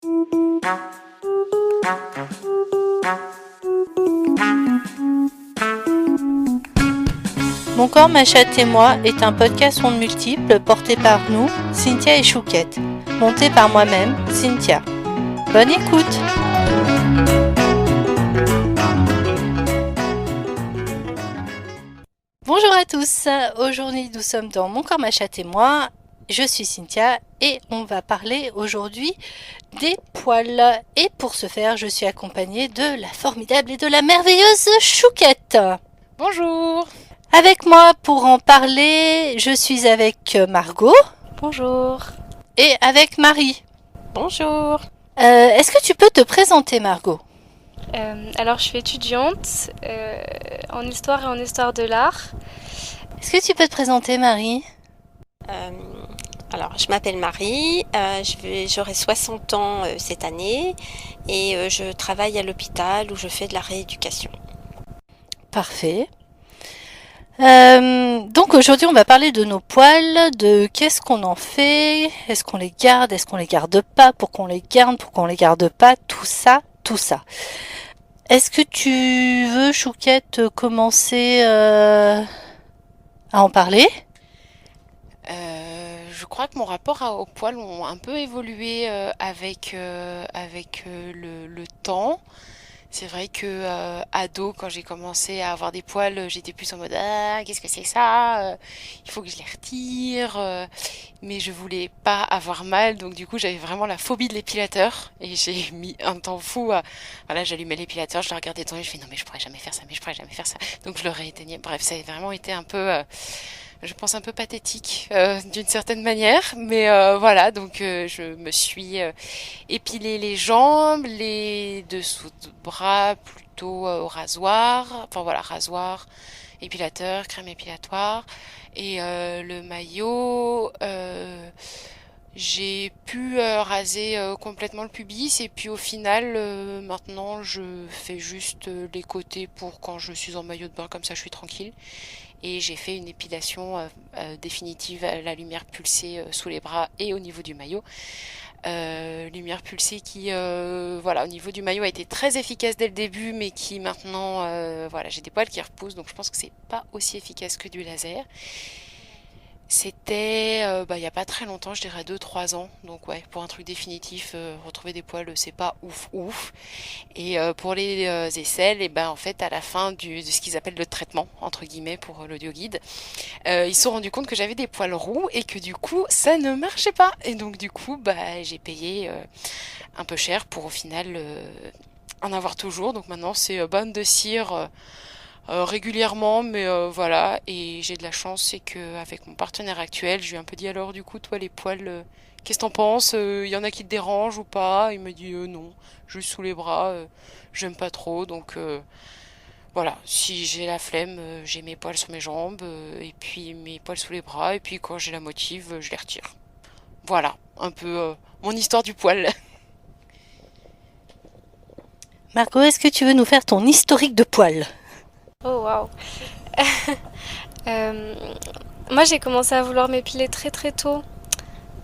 Mon corps, ma chatte et moi est un podcast ondes multiples porté par nous, Cynthia et Chouquette, monté par moi-même, Cynthia. Bonne écoute! Bonjour à tous, aujourd'hui nous sommes dans Mon corps, ma chatte et moi. Je suis Cynthia et on va parler aujourd'hui des poils. Et pour ce faire, je suis accompagnée de la formidable et de la merveilleuse Chouquette. Bonjour. Avec moi pour en parler, je suis avec Margot. Bonjour. Et avec Marie. Bonjour. Est-ce que tu peux te présenter, Margot ? Alors, je suis étudiante en histoire et en histoire de l'art. Est-ce que tu peux te présenter, Marie ? Alors, je m'appelle Marie, j'aurai 60 ans cette année et je travaille à l'hôpital où je fais de la rééducation. Parfait. Donc aujourd'hui on va parler de nos poils, de qu'est-ce qu'on en fait, est-ce qu'on les garde pas, pourquoi on les garde pas, tout ça. Est-ce que tu veux, Chouquette, commencer à en parler ? Je crois que mon rapport aux poils ont un peu évolué avec le temps. C'est vrai que ado, quand j'ai commencé à avoir des poils, j'étais plus en mode ah qu'est-ce que c'est ça? Il faut que je les retire, mais je voulais pas avoir mal, donc du coup j'avais vraiment la phobie de l'épilateur et j'ai mis un temps fou à voilà, j'allumais l'épilateur, je le regardais dedans et je fais non mais je pourrais jamais faire ça, donc je le rééteignais. Bref, ça a vraiment été un peu je pense un peu pathétique d'une certaine manière, mais voilà, donc je me suis épilé les jambes, les dessous de bras plutôt au rasoir, enfin voilà, rasoir, épilateur, crème épilatoire, et le maillot, j'ai pu raser complètement le pubis, et puis au final, maintenant je fais juste les côtés pour quand je suis en maillot de bain, comme ça je suis tranquille. Et j'ai fait une épilation définitive à la lumière pulsée sous les bras et au niveau du maillot. Lumière pulsée qui, voilà, au niveau du maillot a été très efficace dès le début, mais qui maintenant, voilà, j'ai des poils qui repoussent, donc je pense que c'est pas aussi efficace que du laser. C'était il y a pas très longtemps, je dirais 2-3 ans. Donc ouais, pour un truc définitif, retrouver des poils, c'est pas ouf. Et pour les aisselles, et ben en fait à la fin de ce qu'ils appellent le traitement entre guillemets pour l'audio guide, ils se sont rendus compte que j'avais des poils roux et que du coup ça ne marchait pas. Et donc du coup j'ai payé un peu cher pour au final en avoir toujours. Donc maintenant c'est bonne de cire. Régulièrement, mais voilà, et j'ai de la chance, c'est que avec mon partenaire actuel, je lui ai un peu dit alors du coup toi les poils, qu'est-ce que t'en penses? Il y en a qui te dérangent ou pas? Il me dit non, juste sous les bras, j'aime pas trop, donc voilà, si j'ai la flemme, j'ai mes poils sur mes jambes, et puis mes poils sous les bras, et puis quand j'ai la motive, je les retire. Voilà, un peu mon histoire du poil. Margot, est-ce que tu veux nous faire ton historique de poils ? Oh waouh. Moi j'ai commencé à vouloir m'épiler très très tôt.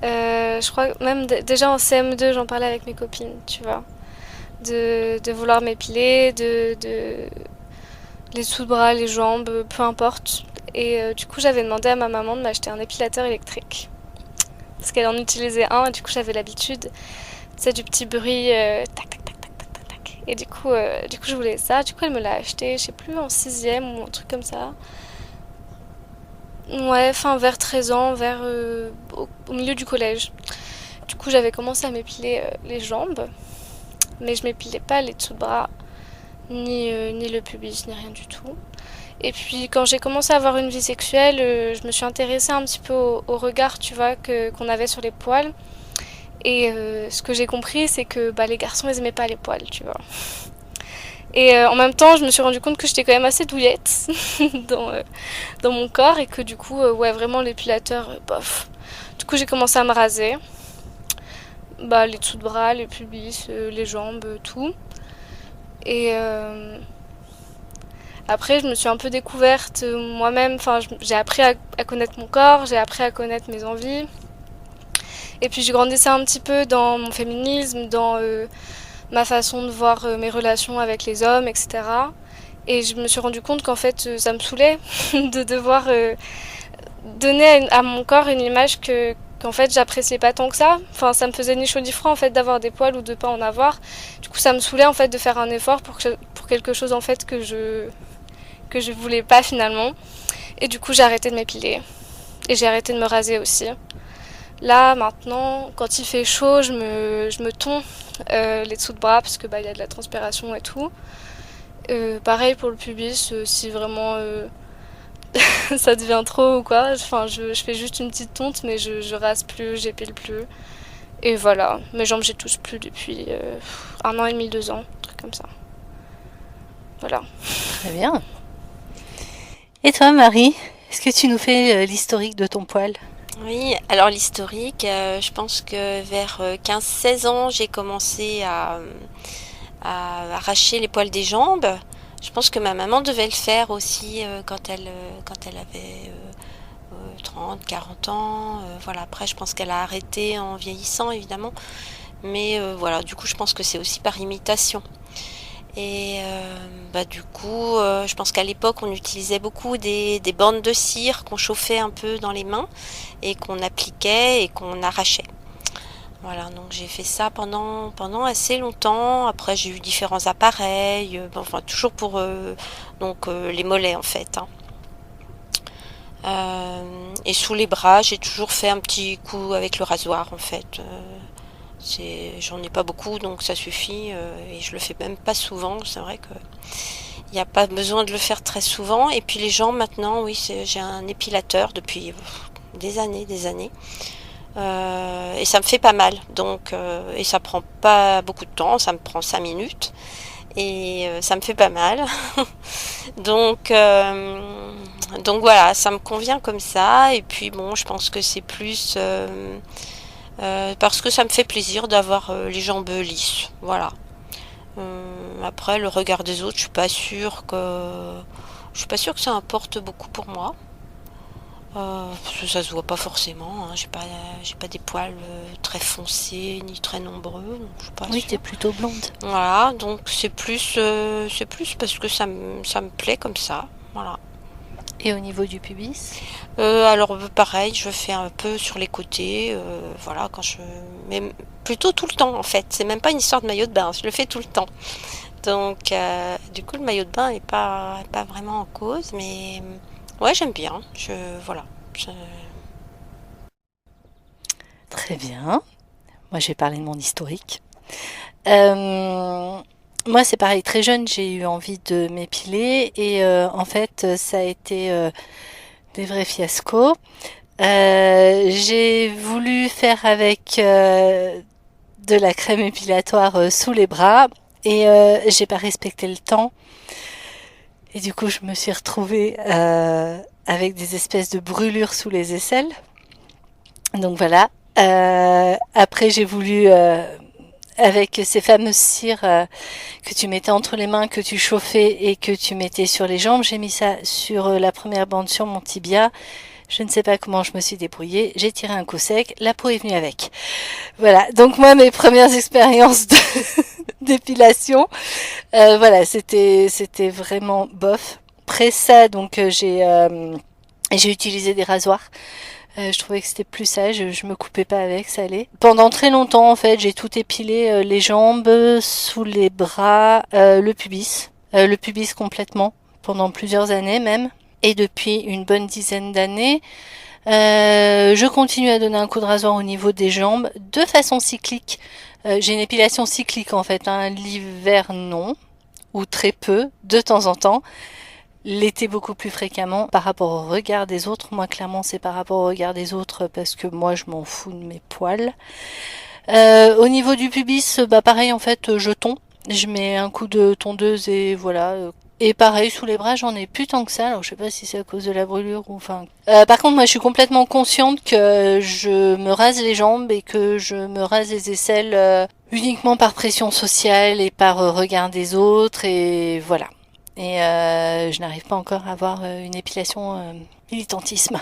Je crois même déjà en CM2 j'en parlais avec mes copines, tu vois. De vouloir m'épiler, de les sous-bras, les jambes, peu importe. Et du coup j'avais demandé à ma maman de m'acheter un épilateur électrique. Parce qu'elle en utilisait un et du coup j'avais l'habitude, tu sais, du petit bruit tac tac tac. Et du coup, je voulais ça. Du coup, elle me l'a acheté, je sais plus, en 6e ou un truc comme ça. Ouais, enfin vers 13 ans, au milieu du collège. Du coup, j'avais commencé à m'épiler les jambes. Mais je m'épilais pas les dessous de bras, ni le pubis, ni rien du tout. Et puis, quand j'ai commencé à avoir une vie sexuelle, je me suis intéressée un petit peu au regard, tu vois, qu'on avait sur les poils. Et ce que j'ai compris, c'est que les garçons, ils aimaient pas les poils, tu vois. Et en même temps, je me suis rendu compte que j'étais quand même assez douillette dans mon corps et que du coup, ouais, vraiment l'épilateur, bof. Du coup, j'ai commencé à me raser. Les dessous de bras, les pubis, les jambes, tout. Et après, je me suis un peu découverte moi-même. Enfin, j'ai appris à connaître mon corps, j'ai appris à connaître mes envies. Et puis je grandissais un petit peu dans mon féminisme, dans ma façon de voir mes relations avec les hommes, etc. Et je me suis rendu compte qu'en fait, ça me saoulait de devoir donner à mon corps une image qu'en fait j'appréciais pas tant que ça. Enfin, ça me faisait ni chaud ni froid en fait d'avoir des poils ou de pas en avoir. Du coup, ça me saoulait en fait de faire un effort pour quelque chose en fait que je voulais pas finalement. Et du coup, j'ai arrêté de m'épiler et j'ai arrêté de me raser aussi. Là, maintenant, quand il fait chaud, je me tonds les dessous de bras parce que il y a de la transpiration et tout. Pareil pour le pubis, si vraiment ça devient trop ou quoi. Enfin, je fais juste une petite tonte, mais je rase plus, j'épile plus. Et voilà, mes jambes, j'y touche plus depuis 1 an et demi, 2 ans, un truc comme ça. Voilà. Très bien. Et toi, Marie, est-ce que tu nous fais l'historique de ton poil? Oui, alors l'historique, je pense que vers 15-16 ans, j'ai commencé à arracher les poils des jambes. Je pense que ma maman devait le faire aussi quand elle avait 30, 40 ans. Voilà, après, je pense qu'elle a arrêté en vieillissant, évidemment. Mais voilà, du coup, je pense que c'est aussi par imitation. Et du coup, je pense qu'à l'époque, on utilisait beaucoup des bandes de cire qu'on chauffait un peu dans les mains et qu'on appliquait et qu'on arrachait. Voilà, donc j'ai fait ça pendant assez longtemps. Après, j'ai eu différents appareils, enfin toujours pour les mollets en fait. Hein. Et sous les bras, j'ai toujours fait un petit coup avec le rasoir en fait. J'en ai pas beaucoup, donc ça suffit. Et je le fais même pas souvent. C'est vrai que il n'y a pas besoin de le faire très souvent. Et puis les jambes maintenant, oui, j'ai un épilateur depuis des années. Et ça me fait pas mal. Donc, et ça prend pas beaucoup de temps, ça me prend 5 minutes. Et ça me fait pas mal. donc, donc voilà, ça me convient comme ça. Et puis bon, je pense que c'est plus parce que ça me fait plaisir d'avoir les jambes lisses. Voilà. Après, le regard des autres, je suis pas sûre que ça importe beaucoup pour moi. Parce que ça se voit pas forcément. Hein. J'ai pas des poils très foncés ni très nombreux. Donc je suis pas Oui, sûre. t'es plutôt blonde. Voilà, donc c'est plus parce que ça me plaît comme ça. Voilà. Et au niveau du pubis? Alors pareil, je fais un peu sur les côtés. Voilà, mais plutôt tout le temps en fait. C'est même pas une histoire de maillot de bain. Je le fais tout le temps. Donc du coup, le maillot de bain est pas vraiment en cause, mais ouais, j'aime bien. Voilà. Très bien. Moi, je vais parler de mon historique. Moi, c'est pareil. Très jeune, j'ai eu envie de m'épiler et en fait, ça a été des vrais fiascos. J'ai voulu faire avec de la crème épilatoire sous les bras et j'ai pas respecté le temps. Et du coup, je me suis retrouvée avec des espèces de brûlures sous les aisselles. Donc voilà. Après, j'ai voulu avec ces fameuses cires que tu mettais entre les mains, que tu chauffais et que tu mettais sur les jambes. J'ai mis ça sur la première bande sur mon tibia. Je ne sais pas comment je me suis débrouillée. J'ai tiré un coup sec. La peau est venue avec. Voilà. Donc moi, mes premières expériences d'épilation, voilà, c'était vraiment bof. Après ça, donc j'ai utilisé des rasoirs. Je trouvais que c'était plus sage, je me coupais pas avec, ça allait. Pendant très longtemps, en fait, j'ai tout épilé, les jambes, sous les bras, le pubis complètement, pendant plusieurs années même. Et depuis une bonne dizaine d'années, je continue à donner un coup de rasoir au niveau des jambes, de façon cyclique. J'ai une épilation cyclique en fait, hein. L'hiver non, ou très peu, de temps en temps. L'été beaucoup plus fréquemment par rapport au regard des autres. Moi clairement c'est par rapport au regard des autres parce que moi je m'en fous de mes poils. Au niveau du pubis, pareil en fait je tonds. Je mets un coup de tondeuse et voilà. Et pareil sous les bras j'en ai plus tant que ça. Alors je sais pas si c'est à cause de la brûlure ou enfin. Par contre moi je suis complètement consciente que je me rase les jambes et que je me rase les aisselles uniquement par pression sociale et par regard des autres et voilà. Et je n'arrive pas encore à avoir une épilation militantisme.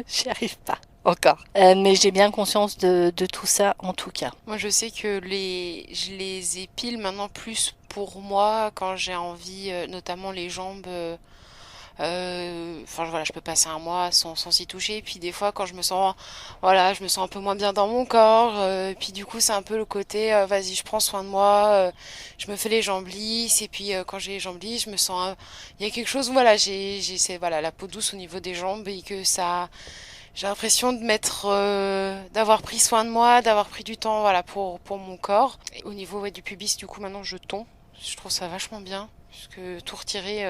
J'y arrive pas. encore. Mais j'ai bien conscience de tout ça en tout cas. Moi, je sais que je les épile maintenant plus pour moi quand j'ai envie, notamment les jambes. Enfin voilà, je peux passer un mois sans s'y toucher. Puis des fois, quand je me sens, voilà, je me sens un peu moins bien dans mon corps. Puis du coup, c'est un peu le côté, vas-y, je prends soin de moi. Je me fais les jambes lisses. Et puis quand j'ai les jambes lisses, je me sens, il y a quelque chose où voilà, c'est voilà la peau douce au niveau des jambes et que ça, j'ai l'impression de d'avoir pris soin de moi, d'avoir pris du temps, voilà, pour mon corps. Et au niveau ouais, du pubis, du coup, maintenant, je tonds. Je trouve ça vachement bien. Parce que tout retirer,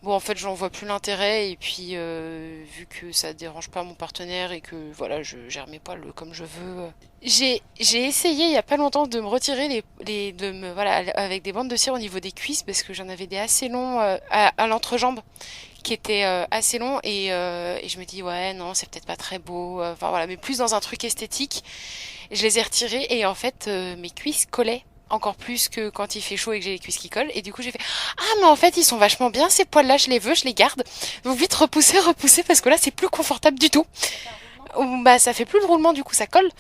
bon, en fait, j'en vois plus l'intérêt. Et puis, vu que ça dérange pas mon partenaire et que, voilà, je gère mes poils comme je veux. J'ai essayé il y a pas longtemps de me retirer voilà, avec des bandes de cire au niveau des cuisses parce que j'en avais des assez longs à l'entrejambe qui était assez long et je me dis ouais non c'est peut-être pas très beau enfin voilà mais plus dans un truc esthétique je les ai retirés et en fait mes cuisses collaient encore plus que quand il fait chaud et que j'ai les cuisses qui collent et du coup j'ai fait ah mais en fait ils sont vachement bien ces poils là je les veux je les garde donc vite repousser parce que là c'est plus confortable du tout. Bah ça fait plus de roulement du coup ça colle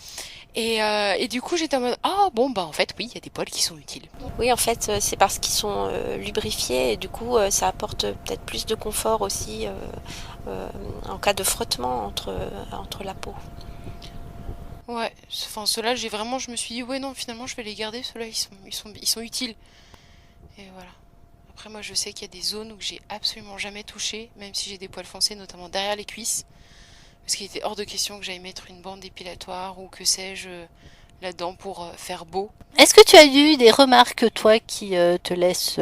et du coup j'étais en mode ah bon bah en fait oui il y a des poils qui sont utiles. Oui, en fait, c'est parce qu'ils sont lubrifiés et du coup, ça apporte peut-être plus de confort aussi en cas de frottement entre la peau. Ouais, enfin ceux-là j'ai vraiment je me suis dit ouais non finalement je vais les garder ceux-là ils sont utiles. Et voilà. Après, moi, je sais qu'il y a des zones où j'ai absolument jamais touché, même si j'ai des poils foncés, notamment derrière les cuisses. Parce qu'il était hors de question que j'aille mettre une bande épilatoire ou que sais-je là-dedans pour faire beau. Est-ce que tu as eu des remarques, toi, qui laissent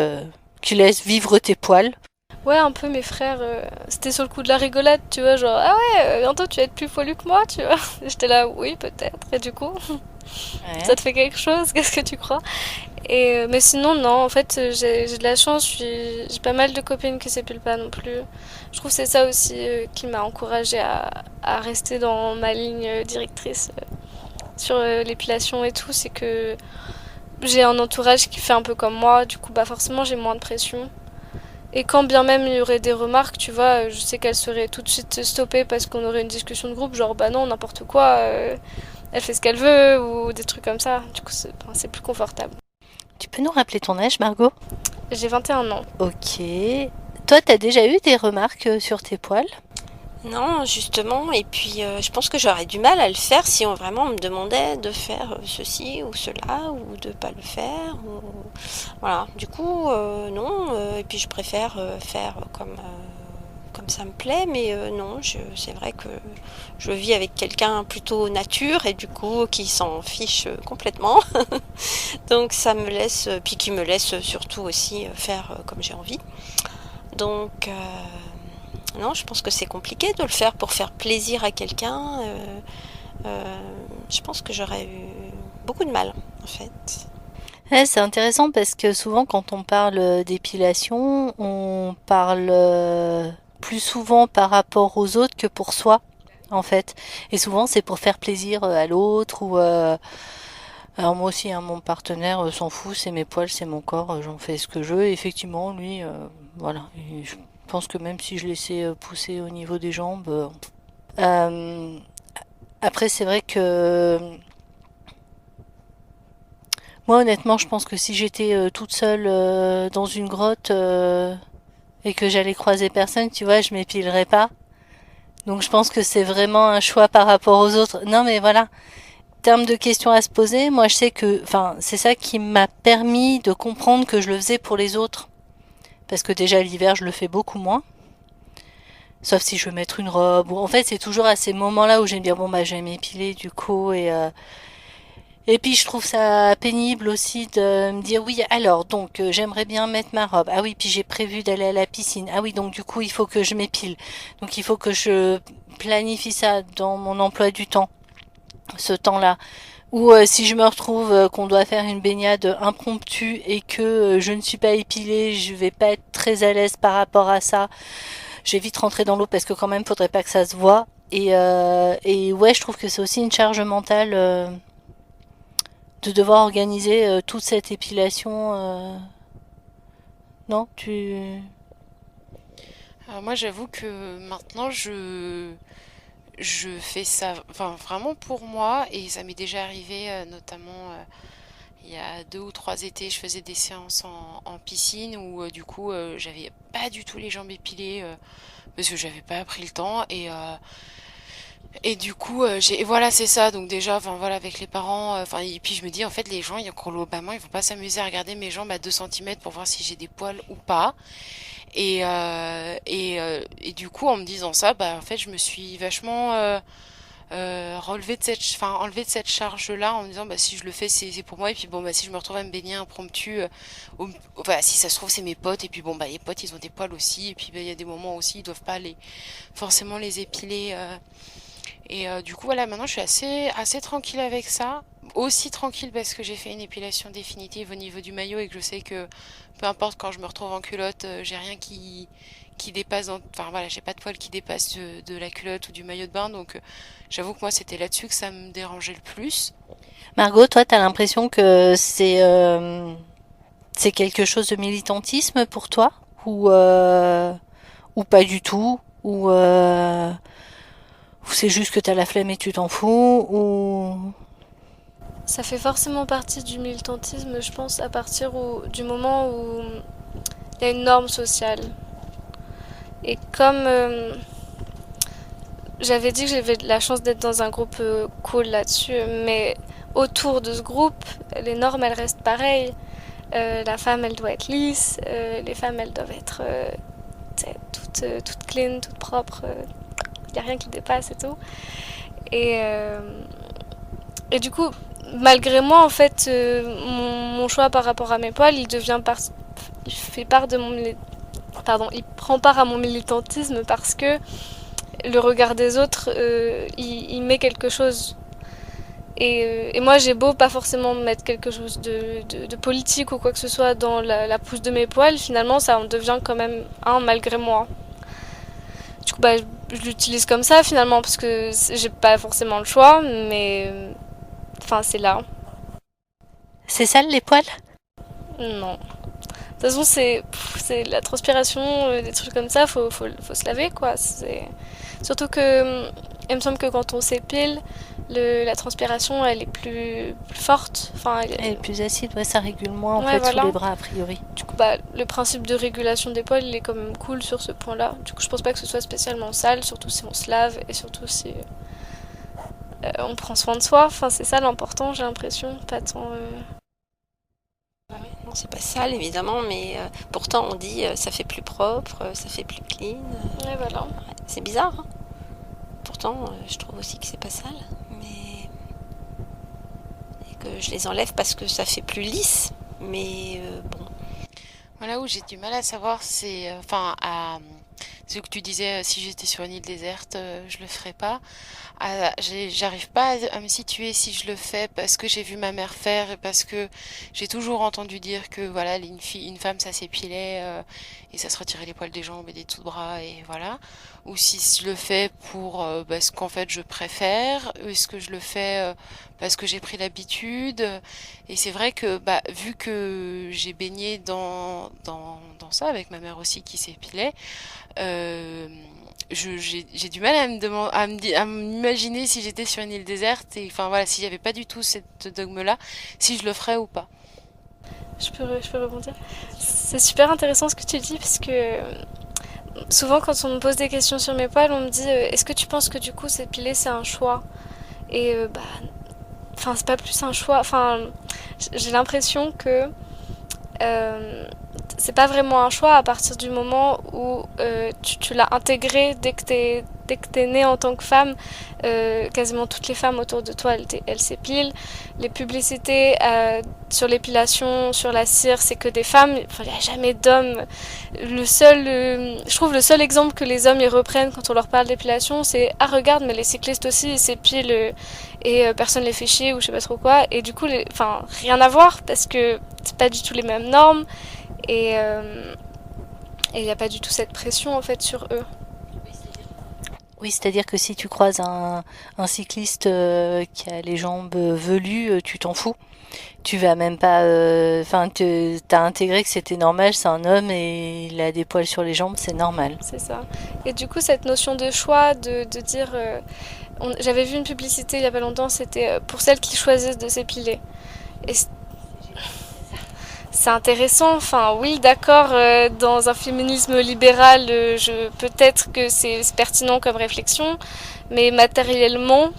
vivre tes poils? Ouais, un peu mes frères, c'était sur le coup de la rigolade, tu vois, genre, ah ouais, bientôt tu vas être plus poilu que moi, tu vois. J'étais là, oui, peut-être, et du coup, Ouais. ça te fait quelque chose, qu'est-ce que tu crois? Mais sinon, non, en fait, j'ai de la chance, j'ai pas mal de copines qui s'épilent pas non plus. Je trouve que c'est ça aussi qui m'a encouragée à rester dans ma ligne directrice sur l'épilation et tout, c'est que j'ai un entourage qui fait un peu comme moi, du coup, bah forcément, j'ai moins de pression. Et quand bien même il y aurait des remarques, tu vois, je sais qu'elles seraient tout de suite stoppées parce qu'on aurait une discussion de groupe, genre bah non, n'importe quoi, elle fait ce qu'elle veut, ou des trucs comme ça. Du coup, c'est plus confortable. Tu peux nous rappeler ton âge, Margot? J'ai 21 ans. Ok. Toi, t'as déjà eu des remarques sur tes poils? Non, justement, et puis je pense que j'aurais du mal à le faire si on vraiment me demandait de faire ceci ou cela ou de pas le faire. Voilà, du coup, non, et puis je préfère faire comme ça me plaît, mais non, c'est vrai que je vis avec quelqu'un plutôt nature et du coup qui s'en fiche complètement. Donc ça me laisse, puis qui me laisse surtout aussi faire comme j'ai envie. Donc non, je pense que c'est compliqué de le faire pour faire plaisir à quelqu'un. Je pense que j'aurais eu beaucoup de mal en fait. Ouais, c'est intéressant parce que souvent, quand on parle d'épilation, on parle plus souvent par rapport aux autres que pour soi, en fait. Et souvent, c'est pour faire plaisir à l'autre ou alors moi aussi, hein, mon partenaire s'en fout, c'est mes poils, c'est mon corps, j'en fais ce que je veux. Et effectivement, lui, voilà. Et je pense que même si je laissais pousser au niveau des jambes, euh, après, c'est vrai que moi, honnêtement, je pense que si j'étais toute seule dans une grotte et que j'allais croiser personne, tu vois, je m'épilerais pas. Donc, je pense que c'est vraiment un choix par rapport aux autres. Non, mais voilà. Termes de questions à se poser, moi, je sais que, enfin, c'est ça qui m'a permis de comprendre que je le faisais pour les autres. Parce que déjà, l'hiver, je le fais beaucoup moins. Sauf si je veux mettre une robe. En fait, c'est toujours à ces moments-là où je vais me dire, bon, bah, je vais m'épiler, du coup, et puis je trouve ça pénible aussi de me dire oui alors donc j'aimerais bien mettre ma robe. Ah oui puis j'ai prévu d'aller à la piscine. Ah oui donc du coup il faut que je m'épile. Donc il faut que je planifie ça dans mon emploi du temps, ce temps-là. Ou si je me retrouve qu'on doit faire une baignade impromptue et que je ne suis pas épilée, je vais pas être très à l'aise par rapport à ça. Je vais vite rentrer dans l'eau parce que quand même faudrait pas que ça se voit. Et ouais je trouve que c'est aussi une charge mentale. De devoir organiser toute cette épilation. Non, tu. Alors moi, j'avoue que maintenant, je fais ça enfin, vraiment pour moi et ça m'est déjà arrivé notamment il y a 2 ou 3 étés, je faisais des séances en piscine où du coup j'avais pas du tout les jambes épilées parce que j'avais pas pris le temps et du coup voilà c'est ça donc déjà enfin voilà avec les parents enfin et puis je me dis en fait les gens globalement ils vont pas s'amuser à regarder mes jambes à 2 centimètres pour voir si j'ai des poils ou pas et du coup en me disant ça bah en fait je me suis vachement enlevé de cette charge-là en me disant bah si je le fais c'est pour moi et puis bon bah si je me retrouve à me baigner impromptu enfin si ça se trouve c'est mes potes et puis bon bah les potes ils ont des poils aussi et puis bah, il y a des moments aussi ils doivent pas les forcément les épiler du coup voilà maintenant je suis assez tranquille avec ça aussi tranquille parce que j'ai fait une épilation définitive au niveau du maillot et que je sais que peu importe quand je me retrouve en culotte j'ai rien qui dépasse enfin voilà j'ai pas de poils qui dépassent de la culotte ou du maillot de bain donc j'avoue que moi c'était là-dessus que ça me dérangeait le plus. Margot, toi, t'as l'impression que c'est quelque chose de militantisme pour toi ou pas du tout ou c'est juste que t'as la flemme et tu t'en fous ou Ça fait forcément partie du militantisme, je pense, à partir du moment où il y a une norme sociale. Et comme j'avais dit que j'avais la chance d'être dans un groupe cool là-dessus, mais autour de ce groupe, les normes elles restent pareilles. La femme elle doit être lisse, les femmes elles doivent être toutes clean, toutes propres, il n'y a rien qui dépasse et tout. Et, euh, et du coup, malgré moi, en fait, mon choix par rapport à mes poils, il fait part de pardon, il prend part à mon militantisme parce que le regard des autres, il met quelque chose. Et moi, j'ai beau pas forcément mettre quelque chose de politique ou quoi que ce soit dans la pousse de mes poils, finalement, ça en devient quand même un malgré moi. Du coup, bah, je l'utilise comme ça finalement parce que j'ai pas forcément le choix, mais enfin, c'est là. c'est sale les poils? Non. De toute façon, c'est la transpiration, des trucs comme ça, faut se laver quoi. Surtout que, il me semble que quand on s'épile, la transpiration elle est plus forte. Enfin, Elle est plus acide, ouais, ça régule moins en ouais, fait sous voilà. les bras a priori. Du coup, bah, le principe de régulation des poils, il est quand même cool sur ce point-là. Du coup, je pense pas que ce soit spécialement sale, surtout si on se lave et surtout si on prend soin de soi. Enfin, c'est ça l'important, j'ai l'impression. Pas tant. Non, c'est pas sale évidemment, mais pourtant on dit ça fait plus propre, ça fait plus clean. Ouais, voilà. Ouais, c'est bizarre, hein. Pourtant, je trouve aussi que c'est pas sale, mais et que je les enlève parce que ça fait plus lisse. Mais bon, Voilà où j'ai du mal à savoir, c'est enfin à ce que tu disais, si j'étais sur une île déserte, je le ferais pas. J'arrive pas à me situer si je le fais parce que j'ai vu ma mère faire et parce que j'ai toujours entendu dire que voilà, une femme ça s'épilait et ça se retirait les poils des jambes et des dessous de bras et voilà. Ou si je le fais pour parce qu'en fait je préfère, ou est-ce que je le fais parce que j'ai pris l'habitude. Et c'est vrai que bah, vu que j'ai baigné dans ça avec ma mère aussi qui s'épilait, euh, j'ai du mal à me demander, à m'imaginer si j'étais sur une île déserte et enfin voilà, s'il n'y avait pas du tout cette dogme-là, si je le ferais ou pas. Je peux rebondir. C'est super intéressant ce que tu dis parce que souvent quand on me pose des questions sur mes poils, on me dit est-ce que tu penses que du coup s'épiler c'est un choix? Et bah, enfin c'est pas plus un choix. Enfin, j'ai l'impression que euh, c'est pas vraiment un choix à partir du moment où tu l'as intégré dès que t'es née en tant que femme. Quasiment toutes les femmes autour de toi, elles s'épilent. Les publicités sur l'épilation, sur la cire, c'est que des femmes. Enfin, il n'y a jamais d'hommes. Je trouve le seul exemple que les hommes y reprennent quand on leur parle d'épilation, c'est ah regarde, mais les cyclistes aussi ils s'épilent et personne les fait chier ou je sais pas trop quoi. Et du coup, enfin rien à voir parce que c'est pas du tout les mêmes normes et il n'y a pas du tout cette pression en fait sur eux. Oui, c'est-à-dire que si tu croises un cycliste qui a les jambes velues, tu t'en fous. Tu vas même pas. Enfin, t'as intégré que c'était normal, c'est un homme et il a des poils sur les jambes, c'est normal. C'est ça. Et du coup, cette notion de choix, de dire... j'avais vu une publicité il y a pas longtemps, c'était pour celles qui choisissent de s'épiler. Et c'est intéressant, enfin oui, d'accord, dans un féminisme libéral, peut-être que c'est pertinent comme réflexion, mais matériellement,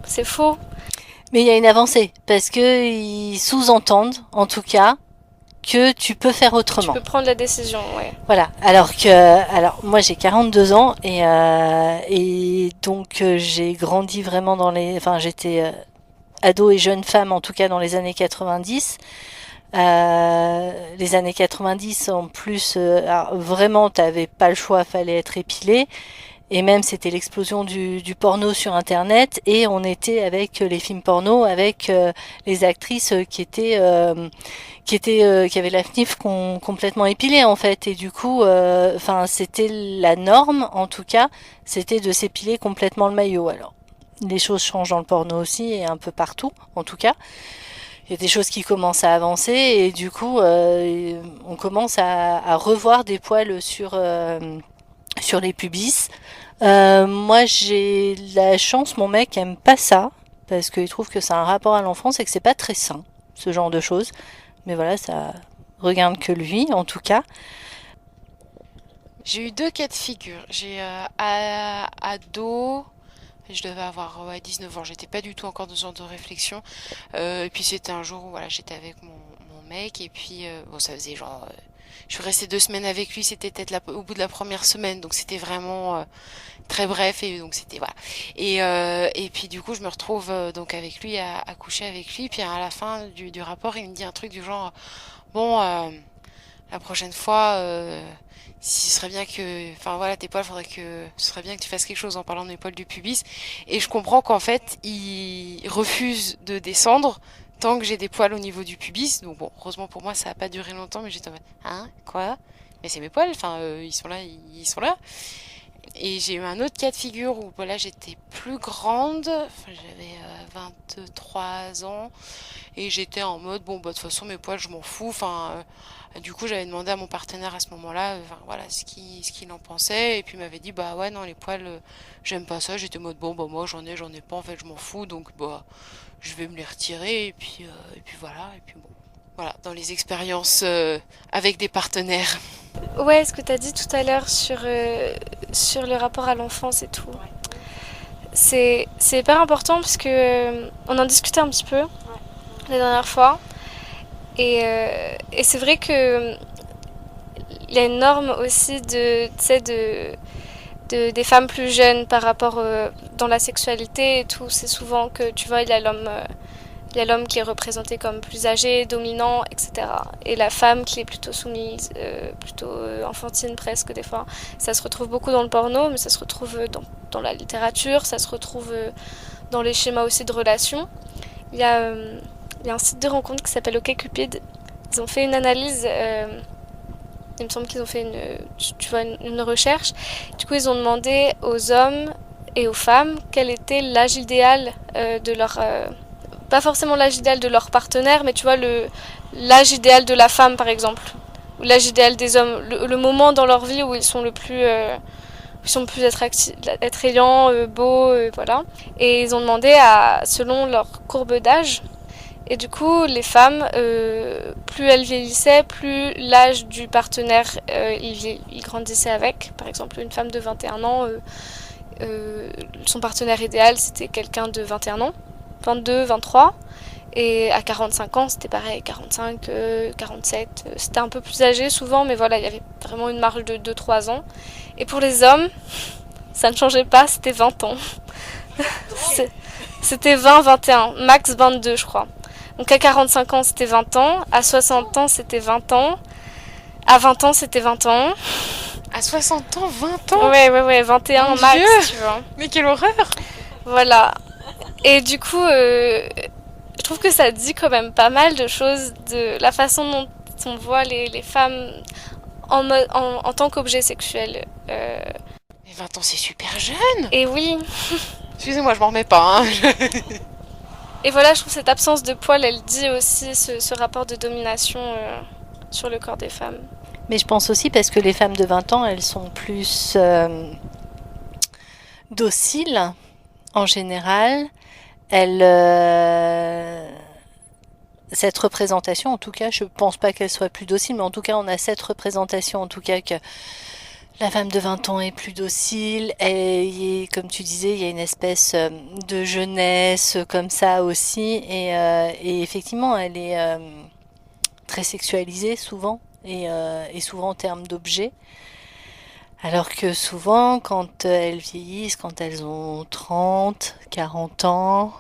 c'est faux. Mais il y a une avancée, parce que ils sous-entendent, en tout cas, que tu peux faire Tu autrement. peux prendre la décision, ouais. Voilà. Alors moi j'ai 42 ans et donc j'ai grandi vraiment enfin j'étais ado et jeune femme en tout cas dans les années 90. Les années 90 en plus, alors, vraiment t'avais pas le choix, fallait être épilé. Et même c'était l'explosion du porno sur internet et on était avec les films porno avec les actrices qui avaient la FNIF complètement épilée en fait et du coup enfin c'était la norme en tout cas, c'était de s'épiler complètement le maillot. Alors les choses changent dans le porno aussi et un peu partout en tout cas. Il y a des choses qui commencent à avancer et du coup on commence à revoir des poils sur les pubis. Moi, j'ai la chance, mon mec aime pas ça, parce qu'il trouve que c'est un rapport à l'enfance et que c'est pas très sain, ce genre de choses. Mais voilà, ça regarde que lui, en tout cas. J'ai eu deux cas de figure. J'ai ado, je devais avoir ouais, 19 ans, j'étais pas du tout encore dans ce genre de réflexion. Et puis c'était un jour où voilà, j'étais avec mon mec et puis bon ça faisait genre je suis restée 2 semaines avec lui, c'était peut-être au bout de la première semaine, donc c'était vraiment très bref et donc c'était voilà. Et puis du coup je me retrouve donc avec lui à coucher avec lui, puis à la fin du rapport il me dit un truc du genre bon la prochaine fois ce serait bien que enfin voilà tes poils faudrait que ce serait bien que tu fasses quelque chose en parlant des poils du pubis et je comprends qu'en fait il refuse de descendre tant que j'ai des poils au niveau du pubis. Donc bon, heureusement pour moi, ça a pas duré longtemps, mais j'étais en mode, hein, quoi? Mais c'est mes poils, enfin, ils sont là, ils sont là. Et j'ai eu un autre cas de figure où voilà, j'étais plus grande, enfin, j'avais 23 ans, et j'étais en mode, bon, bah, de toute façon, mes poils, je m'en fous. Enfin, du coup, j'avais demandé à mon partenaire à ce moment-là, enfin, voilà, ce qu'il en pensait, et puis il m'avait dit, bah ouais, non, les poils, j'aime pas ça. J'étais en mode, bon, bah moi, j'en ai pas, en fait, je m'en fous, donc, bah, je vais me les retirer, et puis voilà, et puis bon. Voilà, dans les expériences avec des partenaires. Ouais, ce que tu as dit tout à l'heure sur le rapport à l'enfance et tout. C'est hyper important parce que on en discutait un petit peu la dernière fois. Et c'est vrai que il y a une norme aussi tu sais, des femmes plus jeunes par rapport dans la sexualité et tout. C'est souvent que, tu vois, il y a l'homme qui est représenté comme plus âgé, dominant, etc. Et la femme qui est plutôt soumise, plutôt enfantine presque des fois. Ça se retrouve beaucoup dans le porno, mais ça se retrouve dans la littérature, ça se retrouve dans les schémas aussi de relations. Il y a un site de rencontre qui s'appelle OkCupid. Ils ont fait une analyse, il me semble qu'ils ont fait tu vois, une recherche. Du coup, ils ont demandé aux hommes et aux femmes quel était l'âge idéal de leur... pas forcément l'âge idéal de leur partenaire, mais tu vois, l'âge idéal de la femme, par exemple. Ou l'âge idéal des hommes. Le moment dans leur vie où ils sont le plus attrayants, beaux, voilà. Et ils ont demandé selon leur courbe d'âge. Et du coup, les femmes, plus elles vieillissaient, plus l'âge du partenaire, il grandissait avec. Par exemple, une femme de 21 ans, son partenaire idéal, c'était quelqu'un de 21 ans, 22, 23. Et à 45 ans, c'était pareil, 45, 47. C'était un peu plus âgé souvent, mais voilà, il y avait vraiment une marge de 2-3 ans. Et pour les hommes, ça ne changeait pas, c'était 20 ans. C'était 20, 21, max 22, je crois. Donc à 45 ans, c'était 20 ans. À 60 ans, c'était 20 ans. À 20 ans, c'était 20 ans. À 60 ans, 20 ans? Ouais, 21 Mon max, Dieu, tu vois. mais quelle horreur! Voilà. Et du coup, je trouve que ça dit quand même pas mal de choses de la façon dont on voit les femmes en tant qu'objet sexuel. Mais 20 ans, c'est super jeune. Et oui. Excusez-moi, je m'en remets pas. Hein. Et voilà, je trouve cette absence de poils, elle dit aussi ce rapport de domination sur le corps des femmes. Mais je pense aussi parce que les femmes de 20 ans, elles sont plus dociles en général. Elles, cette représentation, en tout cas, je pense pas qu'elle soit plus docile, mais en tout cas, on a cette représentation, en tout cas, que la femme de 20 ans est plus docile. Et comme tu disais, il y a une espèce de jeunesse comme ça aussi. Et effectivement, elle est très sexualisée souvent, et souvent en termes d'objets. Alors que souvent, quand elles vieillissent, quand elles ont 30, 40 ans,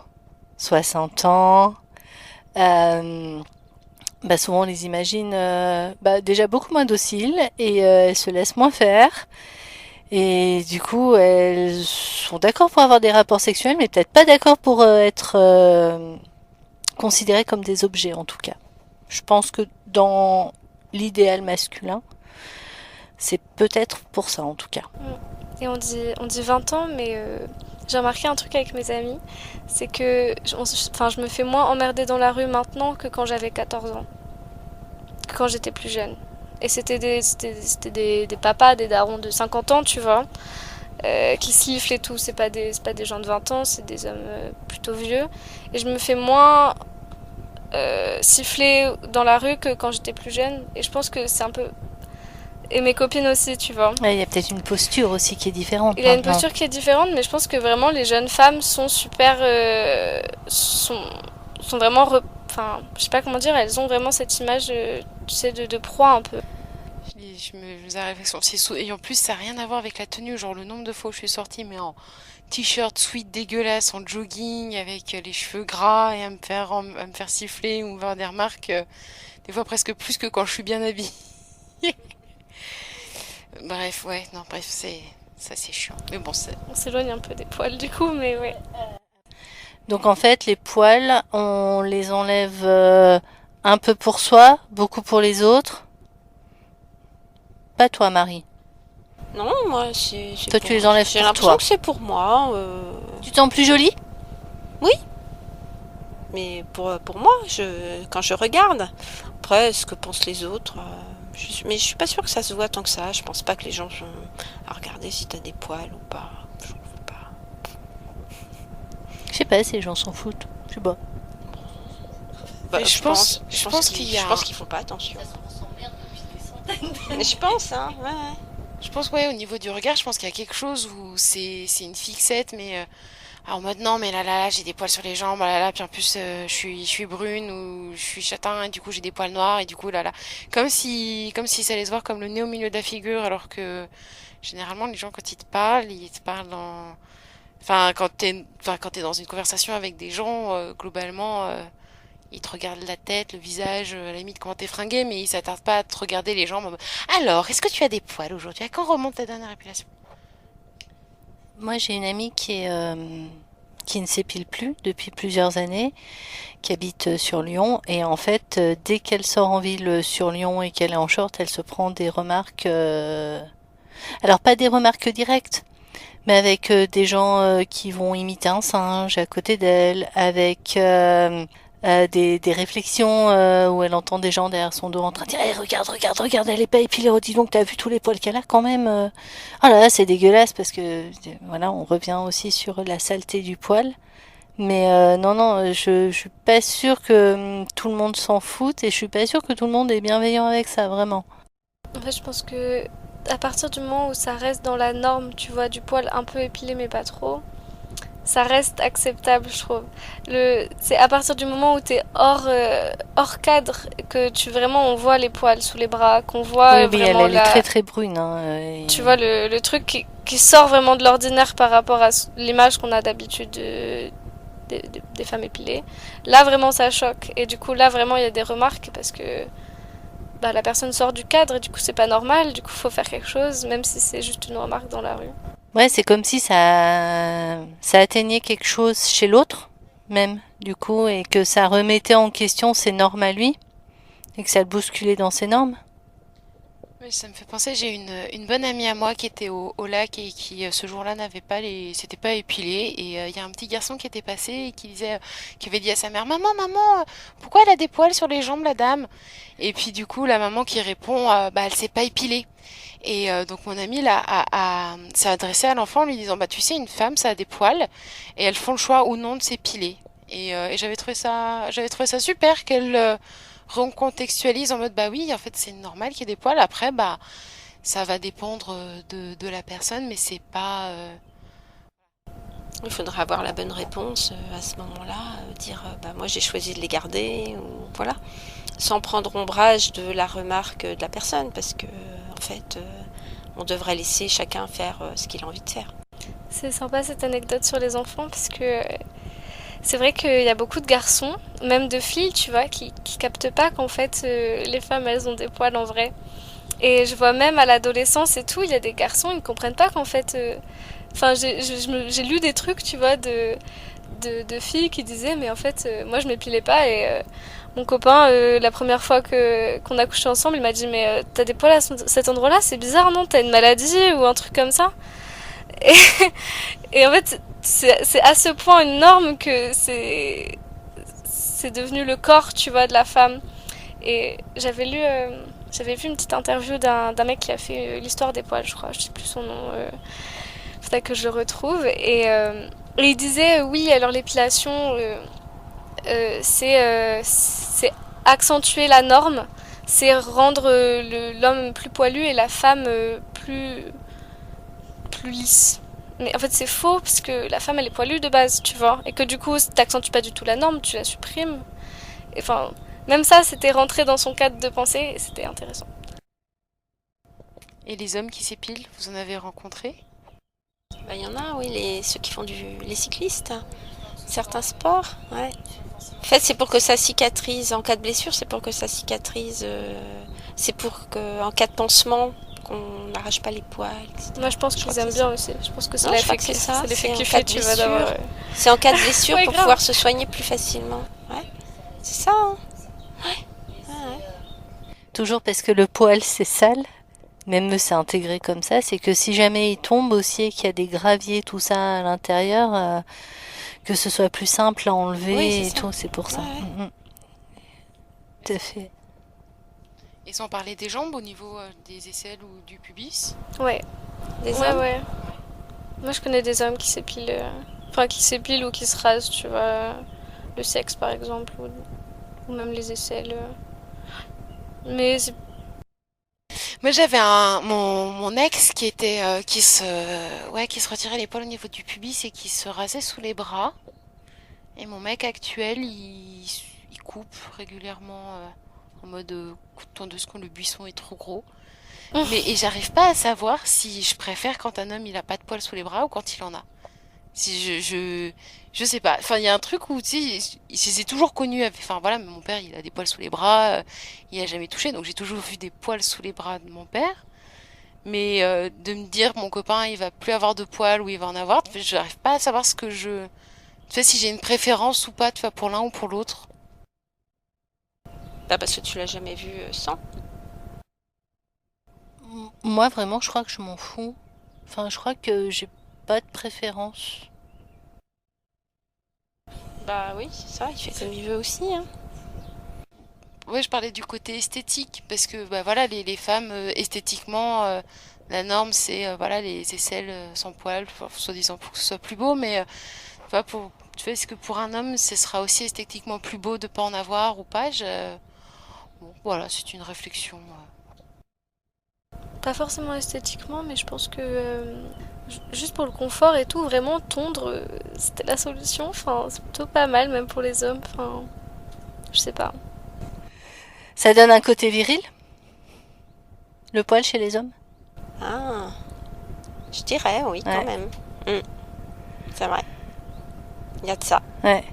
60 ans, souvent on les imagine déjà beaucoup moins dociles et elles se laissent moins faire. Et du coup, elles sont d'accord pour avoir des rapports sexuels, mais peut-être pas d'accord pour être considérées comme des objets en tout cas. Je pense que dans l'idéal masculin, c'est peut-être pour ça en tout cas. Et on dit 20 ans, mais j'ai remarqué un truc avec mes amis, c'est que je me fais moins emmerder dans la rue maintenant que quand j'avais 14 ans, que quand j'étais plus jeune. Et c'était des papas, des darons de 50 ans, tu vois, qui sifflent et tout. C'est pas des gens de 20 ans, c'est des hommes plutôt vieux. Et je me fais moins siffler dans la rue que quand j'étais plus jeune. Et je pense que c'est un peu... Et mes copines aussi, tu vois. Il y a peut-être une posture aussi qui est différente. Il y a une posture qui est différente, mais je pense que vraiment les jeunes femmes sont super... sont vraiment... Enfin, je sais pas comment dire, elles ont vraiment cette image, tu sais, de proie un peu. Je me faisais la réflexion. Et en plus, ça n'a rien à voir avec la tenue. Genre, le nombre de fois où je suis sortie, mais en t-shirt, sweat dégueulasse, en jogging, avec les cheveux gras, et à me faire siffler ou voir des remarques, des fois presque plus que quand je suis bien habillée. Bref, ouais, non, bref, ça c'est chiant. Mais bon, on s'éloigne un peu des poils du coup, mais ouais. Donc en fait, les poils, on les enlève un peu pour soi, beaucoup pour les autres. Pas toi, Marie. Non, moi, c'est toi, tu les enlèves pour toi. J'ai l'impression que c'est pour moi. Tu te sens plus jolie? Oui. Mais pour moi, quand je regarde, après, ce que pensent les autres... mais je suis pas sûre que ça se voit tant que ça. Je pense pas que les gens sont à regarder si t'as des poils ou pas. Je trouve pas. Je sais pas si les gens s'en foutent. Je sais pas. Je pense qu'ils font pas attention. Mais je pense, hein. Ouais. Je pense, ouais, au niveau du regard, je pense qu'il y a quelque chose où c'est une fixette, mais en mode non, mais là, j'ai des poils sur les jambes, là, puis en plus, je suis brune ou je suis châtain, et du coup, j'ai des poils noirs, et du coup, là. Comme si ça allait se voir comme le nez au milieu de la figure, alors que généralement, les gens, quand ils te parlent en. Enfin, quand t'es dans une conversation avec des gens, globalement, ils te regardent la tête, le visage, à la limite comment t'es fringué, mais ils s'attardent pas à te regarder les jambes. Alors, est-ce que tu as des poils aujourd'hui? À quand remonte ta dernière épilation? Moi, j'ai une amie qui ne s'épile plus depuis plusieurs années, qui habite sur Lyon, et en fait, dès qu'elle sort en ville sur Lyon et qu'elle est en short, elle se prend des remarques. Alors, pas des remarques directes, mais avec des gens qui vont imiter un singe à côté d'elle, avec des réflexions où elle entend des gens derrière son dos en train de dire hey, regarde, elle est pas épilée, oh, dis donc, t'as vu tous les poils qu'elle a quand même. Oh là là, c'est dégueulasse parce que voilà, on revient aussi sur la saleté du poil. Mais non, je suis pas sûre que tout le monde s'en foute et je suis pas sûre que tout le monde est bienveillant avec ça, vraiment. En fait, je pense que à partir du moment où ça reste dans la norme, tu vois, du poil un peu épilé mais pas trop, ça reste acceptable, je trouve. C'est à partir du moment où t'es hors cadre que on voit les poils sous les bras, qu'on voit oui, vraiment elle est très très brune. Hein, Tu vois le truc qui sort vraiment de l'ordinaire par rapport à l'image qu'on a d'habitude des femmes épilées. Là, vraiment, ça choque. Et du coup, là, vraiment, il y a des remarques parce que la personne sort du cadre et du coup, c'est pas normal. Du coup, faut faire quelque chose, même si c'est juste une remarque dans la rue. Ouais, c'est comme si ça atteignait quelque chose chez l'autre, même, du coup, et que ça remettait en question ses normes à lui, et que ça le bousculait dans ses normes. Oui, ça me fait penser, j'ai une bonne amie à moi qui était au lac et qui ce jour-là n'avait pas s'était pas épilée et il y a un petit garçon qui était passé et qui disait, qui avait dit à sa mère, maman, pourquoi elle a des poils sur les jambes la dame? Et puis du coup la maman qui répond, bah elle s'est pas épilée. Et donc mon amie là s'est adressée à l'enfant en lui disant, bah tu sais une femme ça a des poils et elles font le choix ou non de s'épiler. Et j'avais trouvé ça super qu'elle recontextualise en mode bah oui en fait c'est normal qu'il y ait des poils après bah ça va dépendre de la personne mais c'est pas Il faudra avoir la bonne réponse à ce moment-là, dire bah moi j'ai choisi de les garder ou voilà, sans prendre ombrage de la remarque de la personne parce que en fait on devrait laisser chacun faire ce qu'il a envie de faire. C'est sympa cette anecdote sur les enfants parce que c'est vrai qu'il y a beaucoup de garçons, même de filles, tu vois, qui captent pas qu'en fait les femmes elles ont des poils en vrai. Et je vois même à l'adolescence et tout, il y a des garçons, ils ne comprennent pas qu'en fait. Enfin, j'ai lu des trucs, tu vois, de filles qui disaient, mais en fait, moi je m'épilais pas et mon copain, la première fois qu'on a couché ensemble, il m'a dit, mais t'as des poils à cet endroit-là, c'est bizarre, non? T'as une maladie ou un truc comme ça? Et, et en fait, c'est à ce point une norme que c'est devenu le corps, tu vois, de la femme. Et j'avais vu une petite interview d'un mec qui a fait l'histoire des poils, je crois, je sais plus son nom. Faudrait que je le retrouve. Et il disait, oui, alors l'épilation, c'est accentuer la norme, c'est rendre l'homme plus poilu et la femme plus lisse. Mais en fait, c'est faux, parce que la femme, elle est poilue de base, tu vois. Et que du coup, t'accentues pas du tout la norme, tu la supprimes. Et, enfin, même ça, c'était rentré dans son cadre de pensée, et c'était intéressant. et les hommes qui s'épilent vous en avez rencontré Bah, y en a, oui, ceux qui font les cyclistes, hein. Certains sports, ouais. En fait, c'est pour que ça cicatrise en cas de blessure, c'est pour que ça cicatrise, c'est pour que en cas de pansement, qu'on n'arrache pas les poils, etc. Moi, je pense Je crois qu'ils que aiment c'est bien ça. aussi. Je pense que c'est Non, je l'effet crois que c'est ça. c'est l'effet C'est en qui cas fait, de tu vois, d'avoir. blessure. C'est en cas de blessure Ouais, pour grave. pouvoir se soigner plus facilement. Ouais, c'est ça, hein. Ouais, ouais. Toujours parce que le poil c'est sale, même c'est intégré comme ça, c'est que si jamais il tombe aussi et qu'il y a des graviers, tout ça à l'intérieur, que ce soit plus simple à Oui, enlever c'est et ça. tout, c'est pour ça. Ouais, ouais. Tout à fait. et sans parler des jambes au niveau des aisselles ou du pubis Ouais, Des ouais, hommes. ouais. Moi, je connais des hommes qui s'épilent. Enfin, qui s'épilent ou qui se rasent, tu vois. Le sexe, par exemple, ou même les aisselles. Mais moi j'avais mon ex qui était qui se retirait les poils au niveau du pubis et qui se rasait sous les bras et mon mec actuel il coupe régulièrement en mode coup de tondeuse quand le buisson est trop gros. Mais et j'arrive pas à savoir si je préfère quand un homme il a pas de poils sous les bras ou quand il en a. Si je sais pas. Enfin, il y a un truc où tu sais, je les ai toujours connus. Enfin voilà, mais mon père il a des poils sous les bras, il a jamais touché, donc j'ai toujours vu des poils sous les bras de mon père. Mais de me dire mon copain il va plus avoir de poils ou il va en avoir, je n'arrive pas à savoir ce que je. Tu sais si j'ai une préférence ou pas, tu vois, pour l'un ou pour l'autre. Bah, parce que tu l'as jamais vu sans. Moi vraiment, je crois que je m'en fous. Enfin, je crois que j'ai pas de préférence. Bah oui, c'est ça, il fait comme il veut aussi, hein. Ouais, je parlais du côté esthétique parce que bah voilà les femmes esthétiquement la norme c'est voilà les aisselles sans poils, enfin, soi-disant pour que ce soit plus beau, mais pas pour tu vois est-ce que pour un homme ce sera aussi esthétiquement plus beau de pas en avoir ou pas bon, voilà c'est une réflexion. pas forcément esthétiquement, mais je pense que juste pour le confort et tout, vraiment tondre, c'était la solution. Enfin, c'est plutôt pas mal, même pour les hommes. Enfin, je sais pas. Ça donne un côté viril, le poil chez les hommes. Ah, je dirais, oui, quand Ouais. même. Mm, c'est vrai. Il y a de ça. Ouais.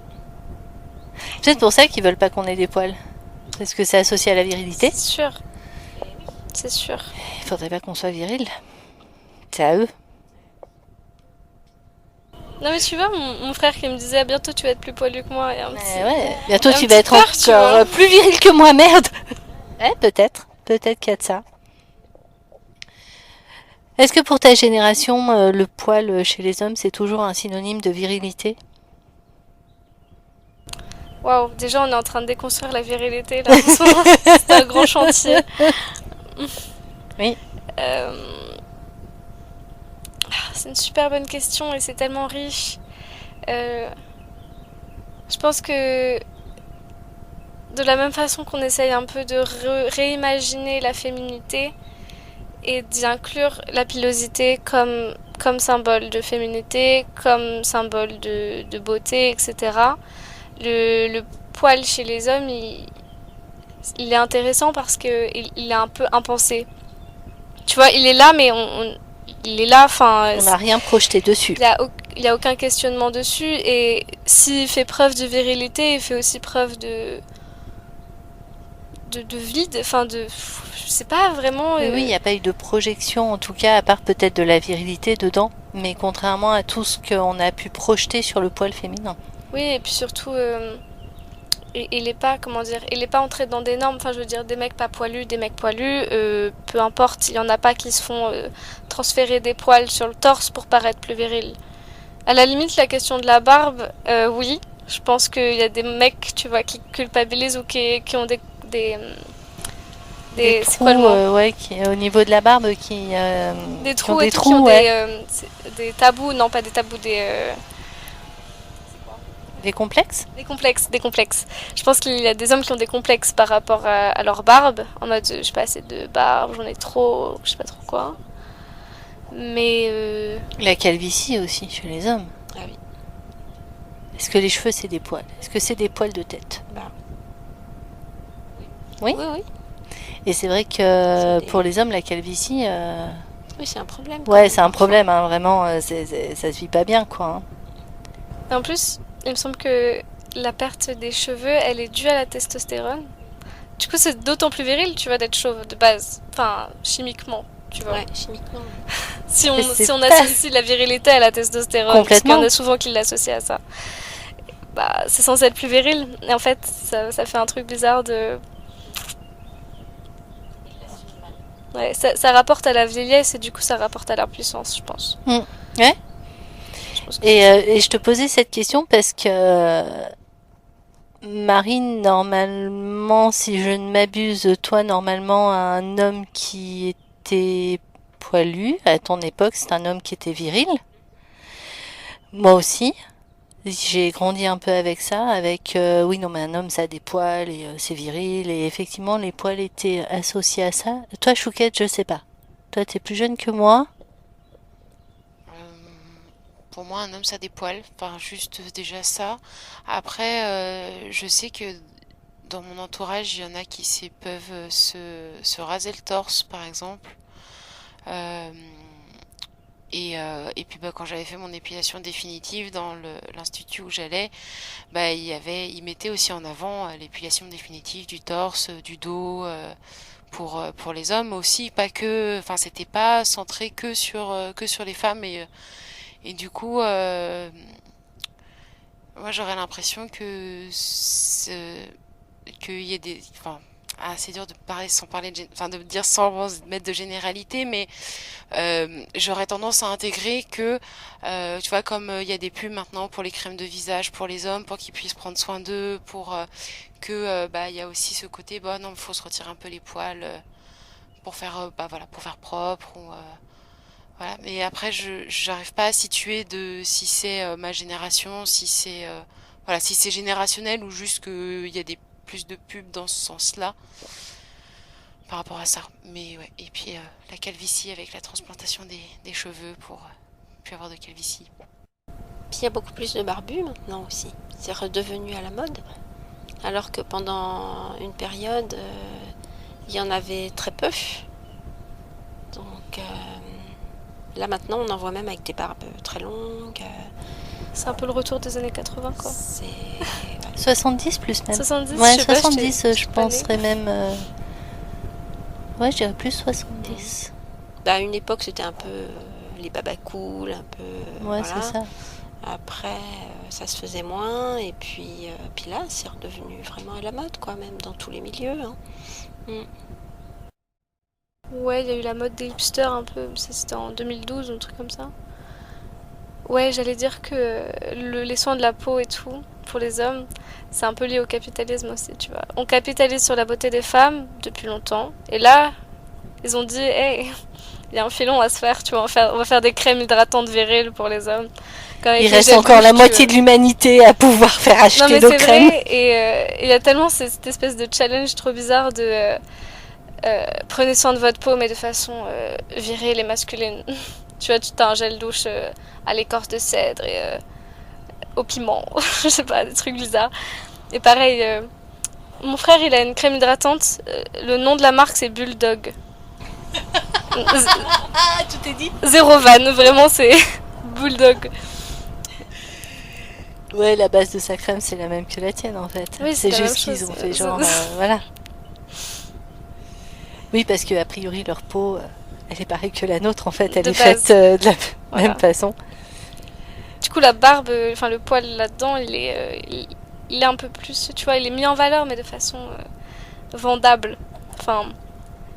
Peut-être pour ça qu'ils veulent pas qu'on ait des poils. Parce que c'est associé à la virilité. C'est sûr. C'est sûr. Il faudrait pas qu'on soit viril. C'est à eux. Non mais tu vois, mon frère qui me disait bientôt tu vas être plus poilu que moi et un petit... Ouais. Bientôt un tu petit vas être peur, tu encore vois. plus viril que moi, merde. Ouais, peut-être. Peut-être qu'il y a de ça. Est-ce que pour ta génération, le poil chez les hommes, c'est toujours un synonyme de virilité? Waouh, déjà on est en train de déconstruire la virilité là en ce moment. C'est un grand chantier. Oui. C'est une super bonne question et c'est tellement riche. Euh, je pense que de la même façon qu'on essaye un peu de réimaginer la féminité et d'y inclure la pilosité comme symbole de féminité, comme symbole de beauté, etc. Le poil chez les hommes, il est intéressant parce que il est un peu impensé. Tu vois, il est là, mais il est là, enfin, On n'a rien projeté dessus. il y a aucun questionnement dessus. Et s'il fait preuve de virilité, il fait aussi preuve de vide, enfin je sais pas vraiment. Oui, oui, il n'y a pas eu de projection, en tout cas, à part peut-être de la virilité dedans, mais contrairement à tout ce qu'on a pu projeter sur le poil féminin. Oui, et puis surtout, il est pas, comment dire, il est pas entré dans des normes. Enfin, je veux dire, des mecs pas poilus, des mecs poilus, peu importe, il y en a pas qui se font transférer des poils sur le torse pour paraître plus viril. À la limite, la question de la barbe, oui, je pense qu'il y a des mecs, tu vois, qui culpabilisent ou qui ont Des c'est trous, quoi le mot? ouais, au niveau de la barbe, Des qui ont trous des et tout, qui ont trous, ouais. des tabous, non pas des tabous, Des complexes? des complexes. Je pense qu'il y a des hommes qui ont des complexes par rapport à leur barbe, en mode j'ai pas assez de barbe, j'en ai trop, je sais pas trop quoi. Mais La calvitie aussi, chez les hommes. Ah oui. Est-ce que les cheveux, c'est des poils? Est-ce que c'est des poils de tête? Bah, Oui. oui, oui. Et c'est vrai que C'est des- pour les hommes, la calvitie, Oui, c'est un problème. ouais, c'est un problème, hein, vraiment, ça se vit pas bien, quoi. Hein. et en plus, il me semble que la perte des cheveux, elle est due à la testostérone. Du coup, c'est d'autant plus viril, tu vois, d'être chauve de base, enfin chimiquement, tu vois. Ouais, chimiquement. Si Mais c'est si on pas- associe la virilité à la testostérone, parce qu'il y Complètement. en a souvent qui l'associent à ça, bah c'est censé être plus viril. Et en fait, ça fait un truc bizarre de. Ouais, ça rapporte à la vieillesse et du coup ça rapporte à la puissance, je pense. Mm. Ouais. Je pense que c'est ça. Et je te posais cette question parce que Marine, normalement, si je ne m'abuse, toi, normalement, un homme qui était poilu, à ton époque, c'est un homme qui était viril. Moi aussi. J'ai grandi un peu avec ça, avec oui, non, mais un homme, ça a des poils et c'est viril. Et effectivement, les poils étaient associés à ça. Toi, Chouquette, je sais pas. Toi, t'es plus jeune que moi. Euh, pour moi, un homme, ça a des poils. Enfin, juste déjà ça. Après, je sais que dans mon entourage, il y en a qui peuvent se raser le torse, par exemple. Euh, et puis bah, quand j'avais fait mon épilation définitive dans l'institut où j'allais, bah, ils mettaient aussi en avant l'épilation définitive du torse, du dos, pour les hommes aussi, pas que, enfin c'était pas centré que sur les femmes et du coup, moi j'aurais l'impression qu'il y ait des, enfin, c'est dur de parler sans parler enfin de dire sans mettre de généralité, mais j'aurais tendance à intégrer que, tu vois, comme il y a des pubs maintenant pour les crèmes de visage pour les hommes, pour qu'ils puissent prendre soin d'eux, pour que, bah, il y a aussi ce côté, bah non, il faut se retirer un peu les poils pour faire, bah voilà, pour faire propre ou voilà. Mais après, j'arrive pas à situer de si c'est ma génération, si c'est voilà, si c'est générationnel ou juste qu'il y a des plus de pubs dans ce sens-là par rapport à ça. Mais ouais. Et puis la calvitie avec la transplantation des cheveux pour plus avoir de calvitie. Puis il y a beaucoup plus de barbus maintenant aussi. C'est redevenu à la mode. Alors que pendant une période, il y en avait très peu. Donc là maintenant, on en voit même avec des barbes très longues. C'est un peu le retour des années 80, quoi. C'est 70 plus même. 70, Ouais, je sais pas, 70, je je suis pas née. penserais même. Ouais, je dirais plus 70. bah, à une époque, c'était un peu les babacools, un peu Ouais, voilà. c'est ça. Après, ça se faisait moins, et puis là, c'est redevenu vraiment à la mode, quoi, même dans tous les milieux. Hein. Mm. Ouais, il y a eu la mode des hipsters un peu, ça c'était en 2012 ou un truc comme ça. Ouais, j'allais dire que les soins de la peau et tout, pour les hommes, c'est un peu lié au capitalisme aussi, tu vois. On capitalise sur la beauté des femmes depuis longtemps, et là, ils ont dit, hey, il y a un filon à se faire, tu vois, on va faire des crèmes hydratantes viriles pour les hommes. Comme avec Il les reste gels encore la douche, moitié de l'humanité à pouvoir faire Non acheter mais nos c'est crèmes. vrai, et il y a tellement cette espèce de challenge trop bizarre de prenez soin de votre peau mais de façon virile et masculine. Tu vois, tu as un gel douche à l'écorce de cèdre et au piment, je sais pas, des trucs bizarres. Et pareil, mon frère il a une crème hydratante, le nom de la marque c'est Bulldog. Ah, tout est dit. Zéro vanne, vraiment c'est Bulldog. Ouais, la base de sa crème, c'est la même que la tienne, en fait. Oui, c'est c'est la juste même qu'ils ont chose. fait genre... voilà. Oui, parce que a priori, leur peau, elle est pareille que la nôtre, en fait. Elle De est base. faite de la Voilà. même façon. Du coup, la barbe, enfin le poil là-dedans, il est un peu plus, tu vois, il est mis en valeur, mais de façon vendable. Enfin,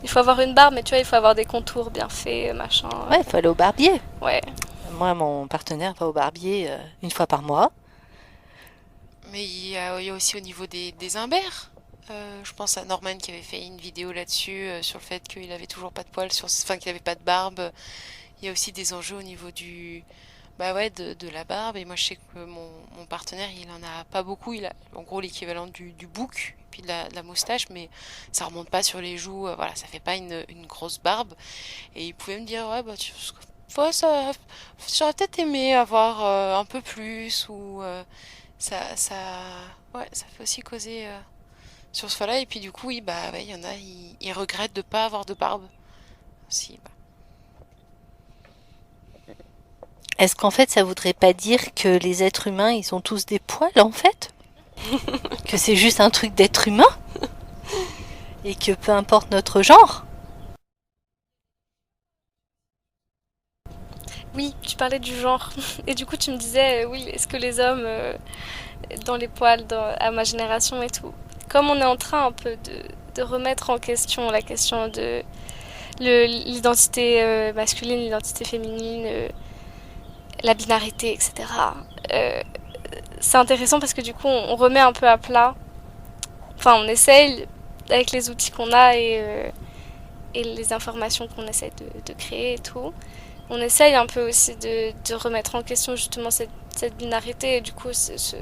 il faut avoir une barbe, mais tu vois, il faut avoir des contours bien faits, machin. Ouais, il faut aller au barbier. Ouais. Moi, mon partenaire va au barbier une fois par mois. Mais il y a aussi au niveau des imbers. Je pense à Norman qui avait fait une vidéo là-dessus, sur le fait qu'il avait toujours pas de poils, enfin qu'il avait pas de barbe. Il y a aussi des enjeux au niveau bah ouais, de la barbe. Et moi, je sais que mon partenaire, il en a pas beaucoup. Il a en gros l'équivalent du bouc, et puis de la moustache, mais ça remonte pas sur les joues. Voilà, ça fait pas une grosse barbe. Et il pouvait me dire, ouais, bah, ouais, j'aurais peut-être aimé avoir un peu plus, ou ça, ouais, ça fait aussi causer sur ce fois-là. Et puis du coup, oui, bah, ouais, il y en a, ils regrettent de pas avoir de barbe aussi. Bah. Est-ce qu'en fait, ça voudrait pas dire que les êtres humains, ils ont tous des poils, en fait? Que c'est juste un truc d'être humain? Et que peu importe notre genre? Oui, tu parlais du genre. Et du coup, tu me disais, oui, est-ce que les hommes, dans les poils, à ma génération et tout, comme on est en train un peu de remettre en question la question de l'identité masculine, l'identité féminine, la binarité, etc. euh, c'est intéressant parce que du coup, on remet un peu à plat. Enfin, on essaye avec les outils qu'on a et les informations qu'on essaie de créer et tout. On essaye un peu aussi de remettre en question justement cette binarité et du coup cette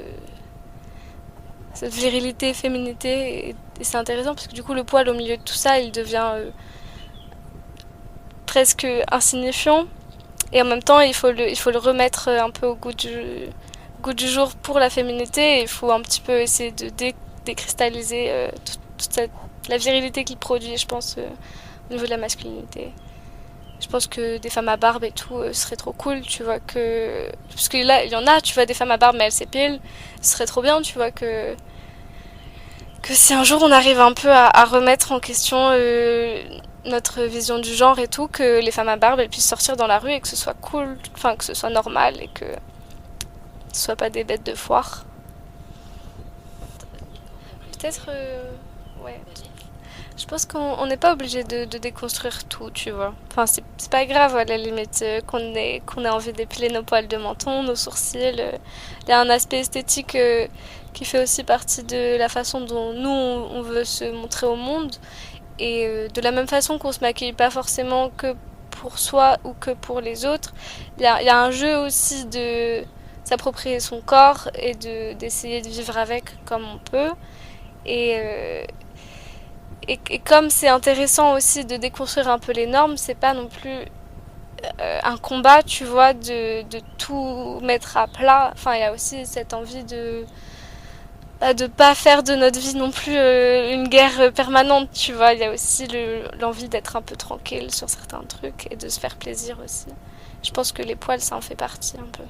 virilité, féminité. Et c'est intéressant parce que du coup le poil au milieu de tout ça, il devient presque insignifiant. Et en même temps, il faut le remettre un peu au goût du jour pour la féminité. Et il faut un petit peu essayer de décristalliser toute la virilité qu'il produit, je pense, au niveau de la masculinité. Je pense que des femmes à barbe et tout serait trop cool, tu vois, que... Parce que là, il y en a, tu vois, des femmes à barbe, mais elles s'épilent. Ce serait trop bien, tu vois, que si un jour on arrive un peu à remettre en question notre vision du genre et tout, que les femmes à barbe, elles puissent sortir dans la rue et que ce soit cool, enfin, que ce soit normal et que ce soit pas des bêtes de foire. Peut-être... ouais... Je pense qu'on n'est pas obligé de déconstruire tout, tu vois. Enfin, c'est pas grave à la limite qu'on ait envie d'épiler nos poils de menton, nos sourcils. Il y a un aspect esthétique qui fait aussi partie de la façon dont nous, on veut se montrer au monde. Et de la même façon qu'on se maquille pas forcément que pour soi ou que pour les autres, il y a un jeu aussi de s'approprier son corps et d'essayer de vivre avec comme on peut. Et comme c'est intéressant aussi de déconstruire un peu les normes, c'est pas non plus un combat, tu vois, de tout mettre à plat. Enfin, il y a aussi cette envie de pas faire de notre vie non plus une guerre permanente, tu vois. Il y a aussi l'envie d'être un peu tranquille sur certains trucs et de se faire plaisir aussi. Je pense que les poils, ça en fait partie un peu.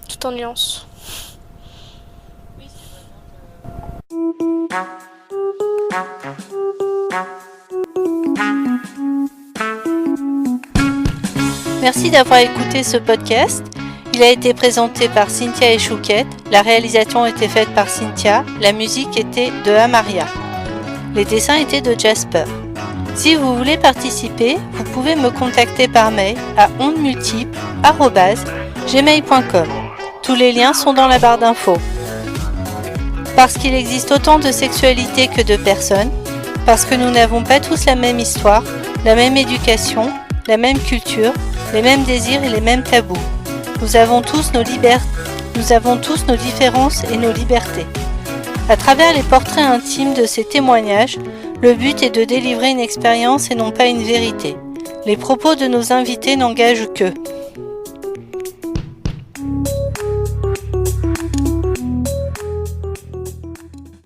Tout en nuances. Merci d'avoir écouté ce podcast. Il a été présenté par Cynthia et Chouquette. La réalisation était faite par Cynthia. La musique était de Amaria. Les dessins étaient de Jasper. Si vous voulez participer, vous pouvez me contacter par mail à ondemultiples@gmail.com. Tous les liens sont dans la barre d'infos. Parce qu'il existe autant de sexualités que de personnes, parce que nous n'avons pas tous la même histoire, la même éducation, la même culture, les mêmes désirs et les mêmes tabous. Nous avons tous nos différences et nos libertés. À travers les portraits intimes de ces témoignages, le but est de délivrer une expérience et non pas une vérité. Les propos de nos invités n'engagent qu'eux.